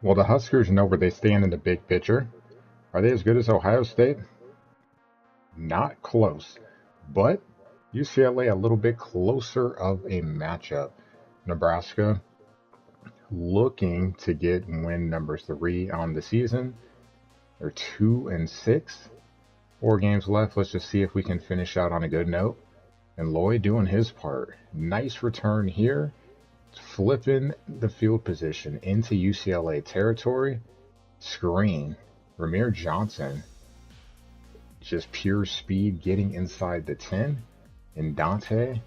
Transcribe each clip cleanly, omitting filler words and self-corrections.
Well, the Huskers know where they stand in the big picture. Are they as good as Ohio State? Not close. But UCLA a little bit closer of a matchup. Nebraska looking to get win number 3 on the season. They're 2-6. 4 games left. Let's just see if we can finish out on a good note. And Lloyd doing his part. Nice return here. Flipping the field position into UCLA territory. Screen. Ramir Johnson. Just pure speed getting inside the 10. And Dante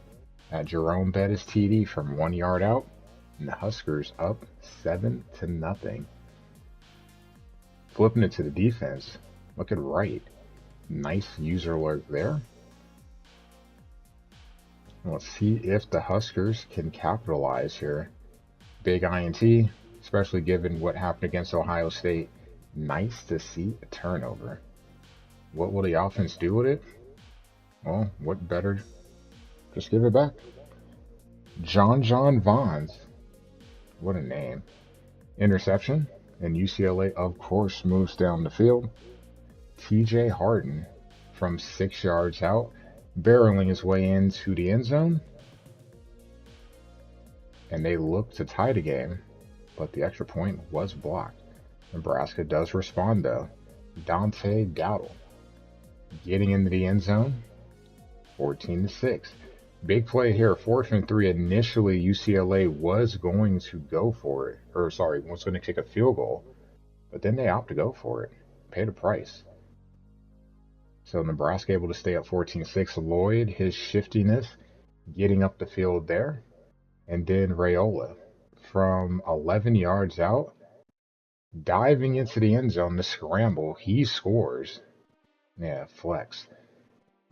at Jerome Bettis TD from 1 yard out. And the Huskers up 7-0. Flipping it to the defense. Look at right. Nice user alert there. Let's see if the Huskers can capitalize here. Big INT, especially given what happened against Ohio State. Nice to see a turnover. What will the offense do with it? Well, what better? Just give it back. John Vons. What a name. Interception. And UCLA, of course, moves down the field. TJ Harden from 6 yards out, barreling his way into the end zone. And they look to tie the game, but the extra point was blocked. Nebraska does respond, though. Dante Dowdle getting into the end zone, 14-6. Big play here, 4th and 3. Initially, UCLA was going to go for it, was going to kick a field goal, but then they opt to go for it. Pay the price. So Nebraska able to stay at 14-6. Lloyd, his shiftiness, getting up the field there. And then Raiola from 11 yards out, diving into the end zone, the scramble, he scores. Yeah, flex.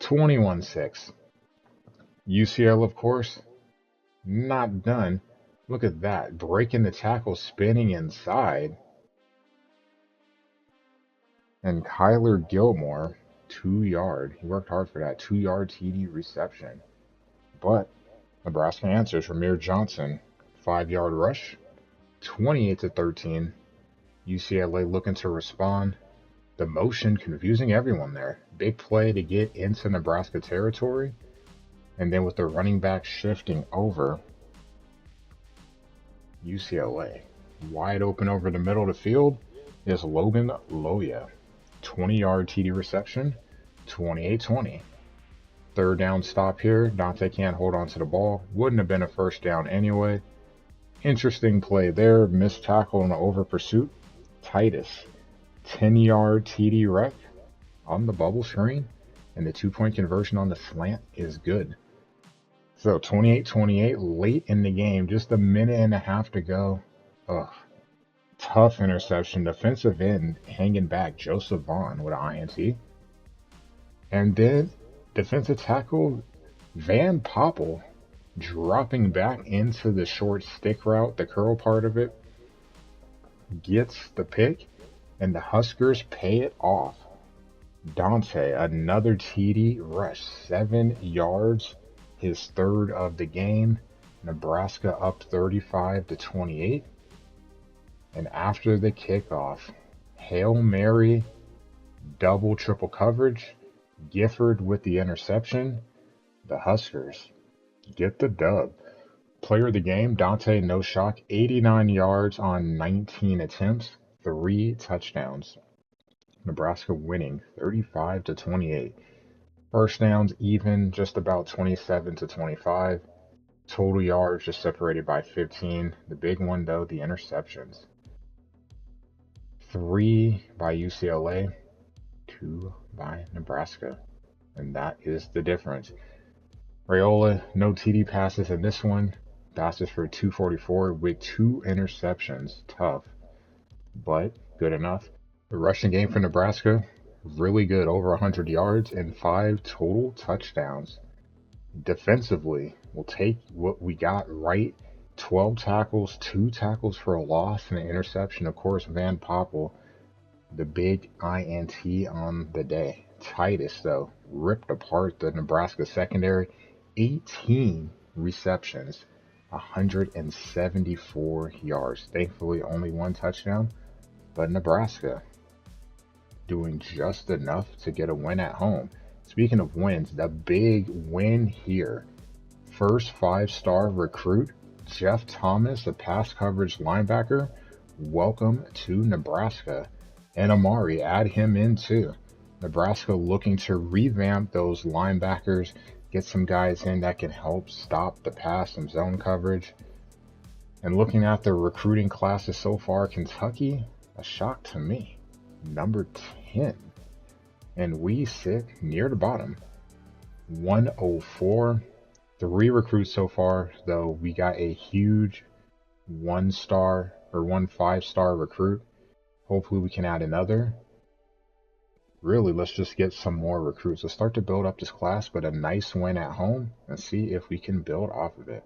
21-6. UCL, of course, not done. Look at that. Breaking the tackle, spinning inside. And Kyler Gilmore, 2 yard. He worked hard for that 2 yard TD reception. But Nebraska answers. Ramir Johnson, 5 yard rush, 28-13. UCLA looking to respond. The motion confusing everyone there. Big play to get into Nebraska territory. And then with the running back shifting over, UCLA wide open over the middle of the field is Logan Loya. 20 yard TD reception, 28-20. 3rd down stop here. Dante can't hold on to the ball. Wouldn't have been a 1st down anyway. Interesting play there. Missed tackle in the over pursuit. Titus, 10 yard TD rec on the bubble screen. And the 2-point conversion on the slant is good. So 28-28 late in the game. Just a minute and a half to go. Ugh. Tough interception. Defensive end hanging back. Joseph Vaughn with an INT. And then defensive tackle Van Poppel dropping back into the short stick route, the curl part of it, gets the pick, and the Huskers pay it off. Dante, another TD rush, 7 yards, his 3rd of the game. Nebraska up 35-28. And after the kickoff, Hail Mary, double, triple coverage, Gifford with the interception. The Huskers get the dub. Player of the game, Dante, no shock, 89 yards on 19 attempts, 3 touchdowns. Nebraska winning 35-28. First downs even, just about 27-25. Total yards just separated by 15. The big one though, the interceptions. 3 by UCLA, 2 by Nebraska. And that is the difference. Raiola, no TD passes in this one. Passes for 244 with 2 interceptions. Tough, but good enough. The rushing game for Nebraska, really good, over 100 yards and 5 total touchdowns. Defensively, we'll take what we got right. 12 tackles, 2 tackles for a loss, and an interception. Of course, Van Poppel, the big INT on the day. Titus, though, ripped apart the Nebraska secondary. 18 receptions, 174 yards. Thankfully, only one touchdown, but Nebraska doing just enough to get a win at home. Speaking of wins, the big win here. First 5-star recruit, Jeff Thomas, a pass coverage linebacker. Welcome to Nebraska. And Amari, add him in too. Nebraska looking to revamp those linebackers, get some guys in that can help stop the pass and zone coverage. And looking at the recruiting classes so far, Kentucky, a shock to me. Number 10. And we sit near the bottom. 104. 3 recruits so far, though we got a huge 1-star or 5-star recruit. Hopefully we can add another. Really, let's just get some more recruits. Let's start to build up this class, but a nice win at home and see if we can build off of it.